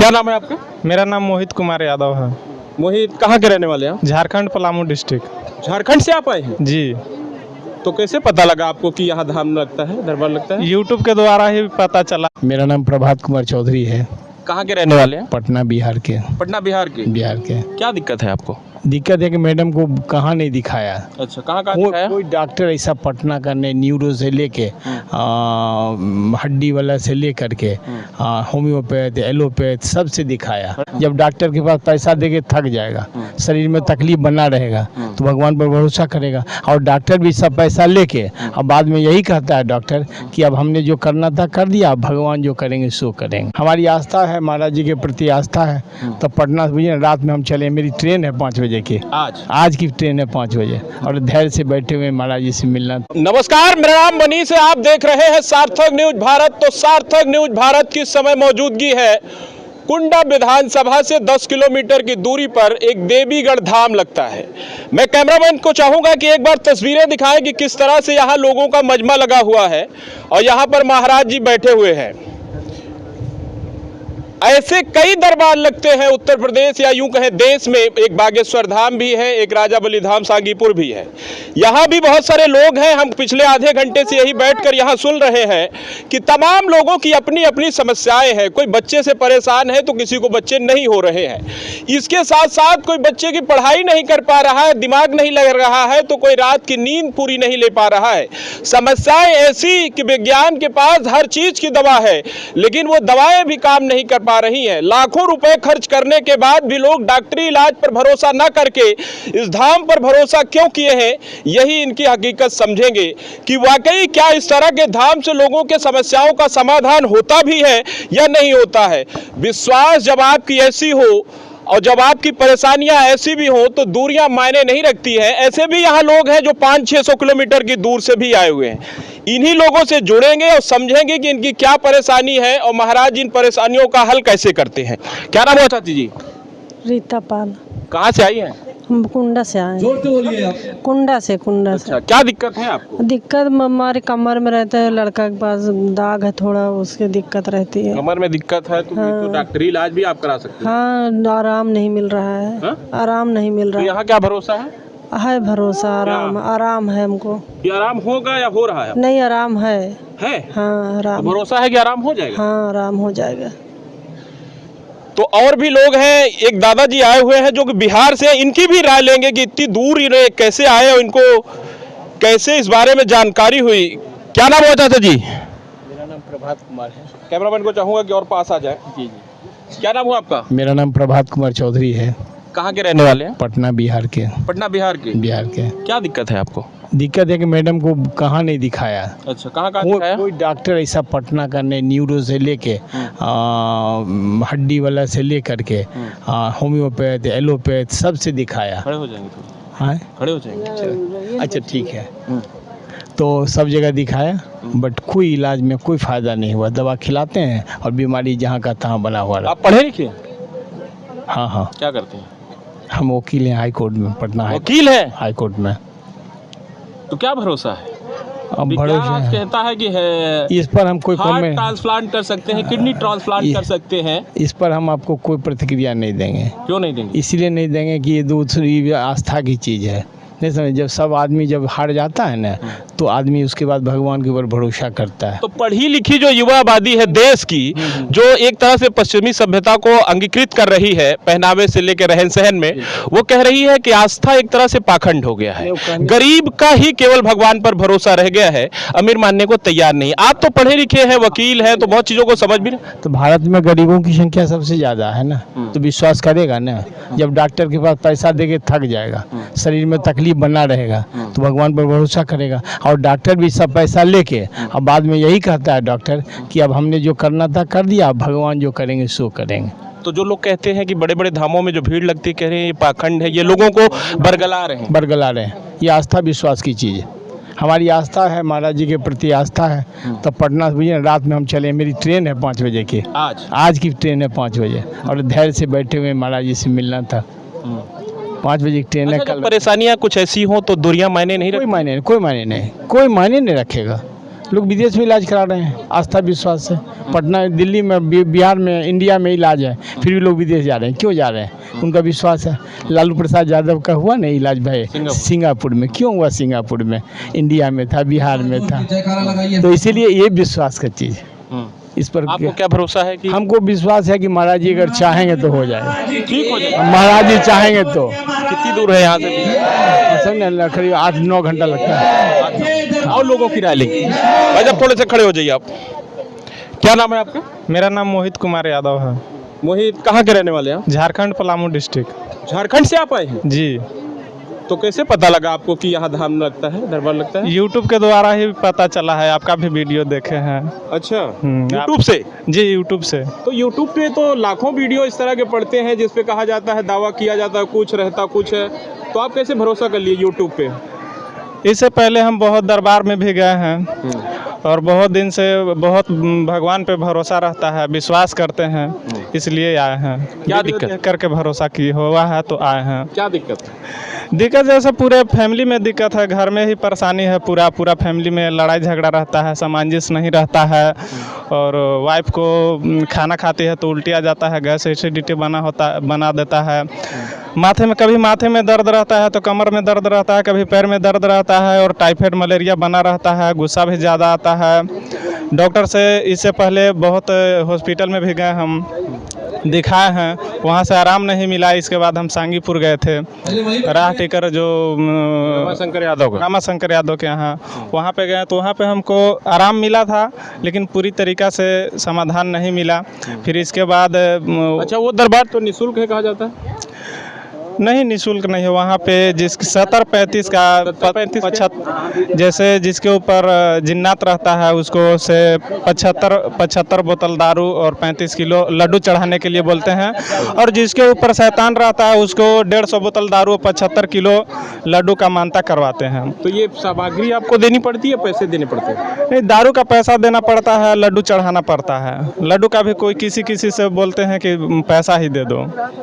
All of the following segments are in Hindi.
क्या नाम है आपका? मेरा नाम मोहित कुमार यादव है। मोहित, कहाँ के रहने वाले हैं? झारखंड पलामू डिस्ट्रिक्ट। झारखंड से आप आए हैं? जी, तो कैसे पता लगा आपको कि यहाँ धाम लगता है, दरबार लगता है? यूट्यूब के द्वारा ही पता चला। मेरा नाम प्रभात कुमार चौधरी है। कहाँ के रहने वाले हैं? पटना बिहार के। पटना बिहार के। क्या दिक्कत है आपको? दिक्कत है कि मैडम को कहाँ नहीं दिखाया। अच्छा, कहाँ दिखाया? कोई डॉक्टर ऐसा पटना का नहीं, न्यूरो से लेके हड्डी वाला से लेकर के होम्योपैथ एलोपैथ सबसे दिखाया। जब डॉक्टर के पास पैसा देके थक जाएगा, शरीर में तकलीफ बना रहेगा, तो भगवान पर भरोसा करेगा। और डॉक्टर भी सब पैसा लेके अब बाद में यही कहता है डॉक्टर कि अब हमने जो करना था कर दिया, अब भगवान जो करेंगे सो करेंगे। हमारी आस्था है, महाराज जी के प्रति आस्था है। तो पटना से रात में हम चले, मेरी ट्रेन है 5 बजे की। आज की ट्रेन है 5 बजे और धैर्य से बैठे हुए महाराज जी से मिलना। नमस्कार, मेरा नाम मनीष है। आप देख रहे हैं सार्थक न्यूज भारत। तो सार्थक न्यूज भारत की समय मौजूदगी है कुंडा विधानसभा से 10 किलोमीटर की दूरी पर एक देवीगढ़ धाम लगता है। मैं कैमरामैन को चाहूंगा कि एक बार तस्वीरें दिखाएं कि किस तरह से यहाँ लोगों का मजमा लगा हुआ है और यहाँ पर महाराज जी बैठे हुए हैं। ऐसे कई दरबार लगते हैं उत्तर प्रदेश या यूं कहें देश में। एक बागेश्वर धाम भी है, एक राजाबली धाम सांगीपुर भी है। यहाँ भी बहुत सारे लोग हैं। हम पिछले आधे घंटे से यही बैठकर यहाँ सुन रहे हैं कि तमाम लोगों की अपनी अपनी समस्याएं हैं। कोई बच्चे से परेशान है तो किसी को बच्चे नहीं हो रहे हैं। इसके साथ साथ कोई बच्चे की पढ़ाई नहीं कर पा रहा है, दिमाग नहीं लग रहा है, तो कोई रात की नींद पूरी नहीं ले पा रहा है। समस्याएं ऐसी कि विज्ञान के पास हर चीज की दवा है, लेकिन वो दवाएं भी काम नहीं कर रही है। लाखों रुपए खर्च करने के बाद भी लोग डॉक्टरी इलाज पर भरोसा न करके इस धाम पर भरोसा क्यों किए हैं, यही इनकी हकीकत समझेंगे कि वाकई क्या इस तरह के धाम से लोगों के समस्याओं का समाधान होता भी है या नहीं होता है। विश्वास जब आपकी ऐसी हो और जब आपकी परेशानियां ऐसी भी हो तो दूरियां मायने नहीं रखती है। ऐसे भी यहाँ लोग हैं जो 500-600 किलोमीटर की दूर से भी आए हुए हैं। इन्हीं लोगों से जुड़ेंगे और समझेंगे कि इनकी क्या परेशानी है और महाराज इन परेशानियों का हल कैसे करते हैं। क्या नाम है चाची जी? रीता पाल। कहाँ से आई हैं? हम कुंडा से आए। जोर से बोलिए आप। कुंडा से। अच्छा, क्या दिक्कत है आपको? दिक्कत हमारे कमर में रहता है, लड़का के पास दाग है थोड़ा, उसकी दिक्कत रहती है। कमर में दिक्कत है तो, तो डॉक्टरी इलाज भी आप करा सकते हैं। हाँ, आराम नहीं मिल रहा है। हा? आराम नहीं मिल रहा है। यहाँ क्या भरोसा है? भरोसा, आराम है हमको। ये आराम होगा या हो रहा है? नहीं, आराम है। हाँ, आराम। तो भरोसा है कि आराम हो जाएगा? हाँ, आराम हो जाएगा। तो और भी लोग हैं, एक दादाजी आए हुए हैं जो कि बिहार से, इनकी भी राय लेंगे कि इतनी दूर इन्हें कैसे आए और इनको कैसे इस बारे में जानकारी हुई। क्या नाम है चाचा जी? मेरा नाम प्रभात कुमार है। कैमरामैन को चाहूंगा कि और पास आ जाए। जी। क्या नाम हुआ आपका? मेरा नाम प्रभात कुमार चौधरी है। कहाँ के रहने वाले हैं? पटना बिहार के। पटना बिहार के। क्या दिक्कत है आपको? दिक्कत है कि मैडम को कहाँ नहीं दिखाया। अच्छा, कहाँ दिखाया? कोई डॉक्टर ऐसा पटना का नहीं, न्यूरो से लेके हड्डी वाला से लेकर के होम्योपैथ एलोपैथ सबसे दिखाया। खड़े हो जाएंगे थोड़ा। हाँ, खड़े हो जाएंगे। अच्छा ठीक है। तो सब जगह दिखाया, बट कोई इलाज में कोई फायदा नहीं हुआ। दवा खिलाते हैं और बीमारी जहाँ का तहाँ बना हुआ। आप पढ़े लिखे? हाँ। क्या करते हैं? हम वकील हैं हाई कोर्ट में, पटना वकील है हाई कोर्ट में। तो क्या भरोसा है? अब भरोसा कहता है कि है इस पर हम कोई हार्ट ट्रांसप्लांट कर सकते हैं, किडनी ट्रांसप्लांट कर सकते हैं। इस पर हम आपको कोई प्रतिक्रिया नहीं देंगे। क्यों नहीं देंगे? इसलिए नहीं देंगे कि ये दूसरी आस्था की चीज़ है। नहीं समझ, जब सब आदमी जब हार जाता है ना, तो आदमी उसके बाद भगवान के ऊपर भरोसा करता है। तो पढ़ी लिखी जो युवा आबादी है देश की, जो एक तरह से पश्चिमी सभ्यता को अंगीकृत कर रही है, पहनावे से लेकर रहन सहन में, वो कह रही है कि आस्था एक तरह से पाखंड हो गया है। गरीब का ही केवल भगवान पर भरोसा रह गया है, अमीर मानने को तैयार नहीं। आप तो पढ़े लिखे हैं, वकील हैं, तो बहुत चीजों को समझ भी। तो भारत में गरीबों की संख्या सबसे ज्यादा है ना, तो विश्वास करेगा ना। जब डॉक्टर के पास पैसा देके थक जाएगा, शरीर में तकलीफ बना रहेगा, तो भगवान पर भरोसा करेगा। और डॉक्टर भी सब पैसा लेके अब बाद में यही कहता है डॉक्टर कि अब हमने जो करना था कर दिया, अब भगवान जो करेंगे सो करेंगे। तो जो लोग कहते हैं कि बड़े बड़े धामों में जो भीड़ लगती है, कह रहे हैं ये पाखंड है, ये लोगों को बरगला रहे हैं। ये आस्था विश्वास की चीज़ है। हमारी आस्था है, महाराज जी के प्रति आस्था है। तो पटना से रात में हम चले, मेरी ट्रेन है 5 बजे की। आज की ट्रेन है 5 बजे और धैर्य से बैठे हुए महाराज जी से मिलना था। 5 बजे की ट्रेन है। कल परेशानियां कुछ ऐसी हो तो दूरियां मायने नहीं कोई मायने नहीं रखेगा। लोग विदेश में इलाज करा रहे हैं आस्था विश्वास से। पटना, दिल्ली में, बिहार में, इंडिया में इलाज है, फिर भी लोग विदेश जा रहे हैं। क्यों जा रहे हैं? उनका विश्वास है। लालू प्रसाद यादव का हुआ ना इलाज भाई सिंगापुर में। क्यों हुआ सिंगापुर में? इंडिया में था, बिहार में था। तो इसीलिए ये विश्वास का चीज़। इस पर आपको क्या भरोसा है कि हमको विश्वास है कि महाराज जी अगर चाहेंगे तो हो जाएगा। ठीक हो जाएगा? महाराज जी चाहेंगे तो। कितनी दूर है यहाँ से? समझ करीब 8-9 घंटा लगता है। और लोगों की राय लेंगे। भाई साहब थोड़े से खड़े हो जाइए आप। क्या नाम है आपका? मेरा नाम मोहित कुमार यादव है। मोहित, कहाँ के रहने वाले हैं? झारखंड पलामू डिस्ट्रिक्ट। झारखंड से आप आए हैं? जी। तो कैसे पता लगा आपको कि यहाँ धाम लगता है, दरबार लगता है? यूट्यूब के द्वारा ही पता चला है। आपका भी वीडियो देखे हैं। अच्छा, आप- यूट्यूब से? जी, यूट्यूब से। तो यूट्यूब पे तो लाखों वीडियो इस तरह के पड़ते हैं जिसपे कहा जाता है, दावा किया जाता है कुछ, रहता कुछ है। तो आप कैसे भरोसा कर लिए यूट्यूब पे? इससे पहले हम बहुत दरबार में भी गए हैं और बहुत दिन से बहुत भगवान पे भरोसा रहता है, विश्वास करते हैं, इसलिए आए हैं। क्या वीडियो दिक्कत? देख करके भरोसा की हुआ है तो आए हैं। क्या दिक्कत है? दिक्कत जैसे पूरे फैमिली में दिक्कत है, घर में ही परेशानी है। पूरा फैमिली में लड़ाई झगड़ा रहता है, सामंजस्य नहीं रहता है। और वाइफ को खाना खाती है तो उल्टी आ जाता है, गैस एसिडिटी बना देता है। कभी माथे में दर्द रहता है तो कमर में दर्द रहता है, कभी पैर में दर्द रहता है और टाइफाइड मलेरिया बना रहता है। गुस्सा भी ज़्यादा आता है। डॉक्टर से इससे पहले बहुत हॉस्पिटल में भी गए, हम दिखाए हैं, वहाँ से आराम नहीं मिला। इसके बाद हम सांगीपुर गए थे, राह टिकर जो रामाशंकर यादव के यहाँ, वहाँ पे गए तो वहाँ पे हमको आराम मिला था, लेकिन पूरी तरीक़ा से समाधान नहीं मिला। फिर इसके बाद अच्छा, वो दरबार तो निःशुल्क है कहा जाता है? नहीं, निःशुल्क नहीं है। वहाँ पे जिस 70-35 का 75 जैसे जिसके ऊपर जिन्नात रहता है उसको से 75 बोतल दारू और 35 किलो लड्डू चढ़ाने के लिए बोलते हैं। और जिसके ऊपर शैतान रहता है उसको 150 बोतल दारू और 75 किलो लड्डू का मानता करवाते हैं। तो ये सामग्री आपको देनी पड़ती है, पैसे देने पड़ते हैं? नहीं, दारू का पैसा देना पड़ता है, लड्डू चढ़ाना पड़ता है। लड्डू का भी कोई किसी से बोलते हैं कि पैसा ही दे दो।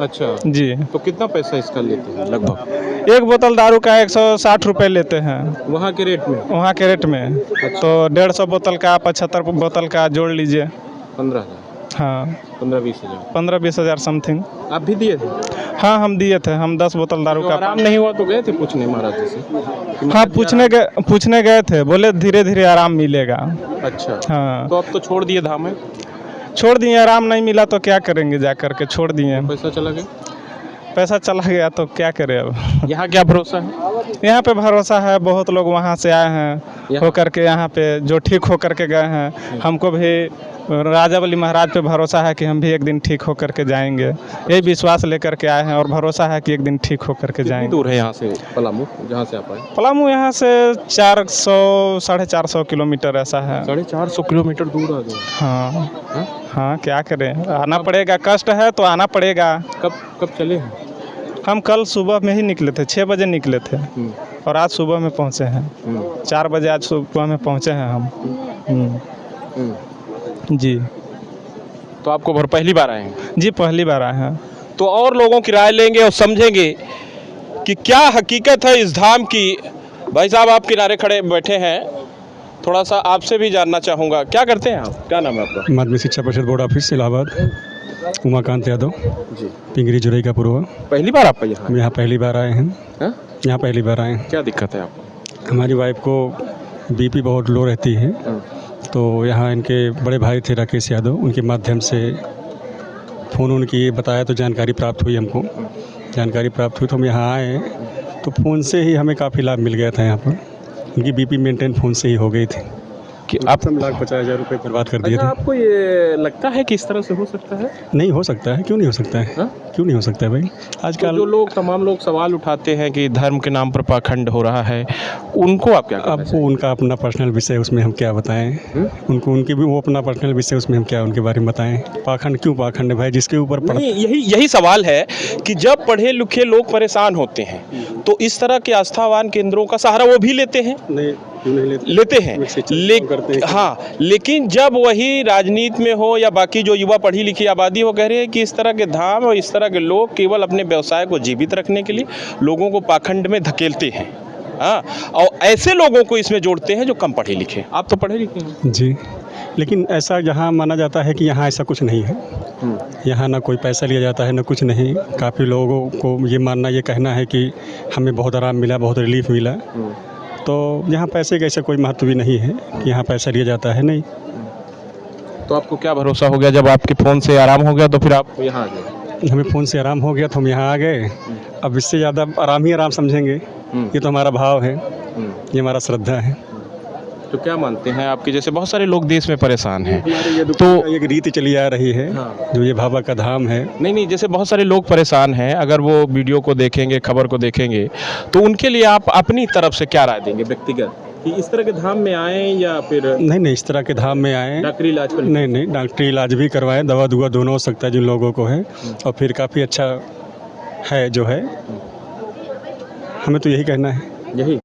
अच्छा जी। तो कितना पैसा इसका लेते हैं लगभग? एक बोतल दारू का 160 रुपये लेते हैं वहाँ के रेट में? वहाँ के रेट में। तो 150 बोतल का 75 बोतल का जोड़ लीजिए। 15,000? हाँ, 15-20 हज़ार। 15-20 हज़ार समथिंग। आप भी दिए थे? हाँ, हम दिए थे। हम 10 बोतल दारू का। आराम नहीं हुआ तो गए थे पूछने महाराज जी से? हाँ, पूछने गए थे, बोले धीरे धीरे आराम मिलेगा। अच्छा। हाँ, तो अब तो छोड़ दिए धाम है? छोड़ दिए। आराम नहीं मिला तो क्या करेंगे, जा करके छोड़ दिए। पैसा चला गया? पैसा चला गया तो क्या करें अब। यहाँ क्या भरोसा है? यहाँ पे भरोसा है। बहुत लोग वहाँ से आए हैं होकर के, यहाँ पे जो ठीक होकर के गए हैं। हमको भी राजा बली महाराज पे भरोसा है कि हम भी एक दिन ठीक होकर के जाएंगे। यही विश्वास लेकर के आए हैं और भरोसा है कि एक दिन ठीक होकर के जाएंगे। दूर है यहाँ से पलामू, जहाँ से आप आए? पलामू यहाँ से 400-450 किलोमीटर ऐसा है। 450 किलोमीटर दूर आ गए? हाँ। हाँ, क्या करें, आना पड़ेगा। कष्ट है तो आना पड़ेगा। कब चले हैं? हम कल सुबह में ही निकले थे, 6 बजे निकले थे और आज सुबह में पहुँचे हैं। 4 बजे आज सुबह में पहुँचे हैं हम। जी। तो आपको पहली बार आए हैं? जी, पहली बार आए हैं। तो और लोगों की राय लेंगे और समझेंगे कि क्या हकीकत है इस धाम की। भाई साहब आप किनारे खड़े बैठे हैं, थोड़ा सा आपसे भी जानना चाहूँगा। क्या करते हैं आप? क्या नाम है आपका? माध्यमिक शिक्षा परिषद बोर्ड ऑफिस इलाहाबाद। उमाकांत यादव जी। पिंगरी जुरई का पूर्व। पहली बार आप यहाँ? हम यहाँ पहली बार आए हैं। हाँ? यहाँ पहली बार आए हैं। क्या दिक्कत है आपको? हमारी वाइफ को बीपी बहुत लो रहती है, तो यहाँ इनके बड़े भाई थे राकेश यादव, उनके माध्यम से फ़ोन उनकी बताया तो जानकारी प्राप्त हुई। हमको जानकारी प्राप्त हुई तो हम यहाँ आए, तो फ़ोन से ही हमें काफ़ी लाभ मिल गया था। यहाँ पर उनकी बीपी मेंटेन फ़ोन से ही हो गई थी। कि आप 1,50,000 रुपये बर्बाद कर दिए थे। आपको ये लगता है कि इस तरह से हो सकता है? नहीं हो सकता है, क्यों नहीं हो सकता है? हाँ? क्यों नहीं हो सकता है भाई? आजकल जो लोग तमाम लोग सवाल उठाते हैं कि धर्म के नाम पर पाखंड हो रहा है, उनको आप क्या कहना अब चाहिए? उनका अपना पर्सनल विषय, उसमें हम क्या बताएं? उनको उनकी भी वो अपना पर्सनल विषय, उसमें हम क्या उनके बारे में बताएं? पाखंड क्यों पाखंड है भाई? जिसके ऊपर नहीं, यही सवाल है कि जब पढ़े लिखे लोग परेशान होते हैं तो इस तरह के आस्थावान केंद्रों का सहारा वो भी लेते हैं। नहीं लेते हैं। हाँ, लेकिन जब वही राजनीति में हो या बाकी जो युवा पढ़ी लिखी आबादी हो, कह रहे हैं कि इस तरह के धाम और इस तरह के लोग केवल अपने व्यवसाय को जीवित रखने के लिए लोगों को पाखंड में धकेलते हैं। हाँ, और ऐसे लोगों को इसमें जोड़ते हैं जो कम पढ़े लिखे। आप तो पढ़े लिखे हैं। जी, लेकिन ऐसा यहाँ माना जाता है कि यहाँ ऐसा कुछ नहीं है। यहाँ ना कोई पैसा लिया जाता है, ना कुछ नहीं। काफ़ी लोगों को ये मानना, ये कहना है कि हमें बहुत आराम मिला, बहुत रिलीफ मिला। तो यहाँ पैसे का ऐसा कोई महत्व भी नहीं है कि यहाँ पैसा लिया जाता है, नहीं। तो आपको क्या भरोसा हो गया जब आपके फ़ोन से आराम हो गया तो फिर आप यहाँ आ गए? हमें फ़ोन से आराम हो गया तो हम यहाँ आ गए। अब इससे ज़्यादा आराम ही आराम समझेंगे। ये तो हमारा भाव है, ये हमारा श्रद्धा है। तो क्या मानते हैं आपके जैसे बहुत सारे लोग देश में परेशान हैं, तो एक रीति चली आ रही है, जो ये बाबा का धाम है। नहीं, जैसे बहुत सारे लोग परेशान हैं, अगर वो वीडियो को देखेंगे, खबर को देखेंगे, तो उनके लिए आप अपनी तरफ से क्या राय देंगे व्यक्तिगत, कि इस तरह के धाम में आएँ या फिर नहीं, इस तरह के धाम में आएँ, डॉक्टरी इलाज पर? नहीं, डॉक्टरी इलाज भी करवाएं, दवा दुआ दोनों हो सकता है जिन लोगों को है, और फिर काफ़ी अच्छा है जो है। हमें तो यही कहना है। यही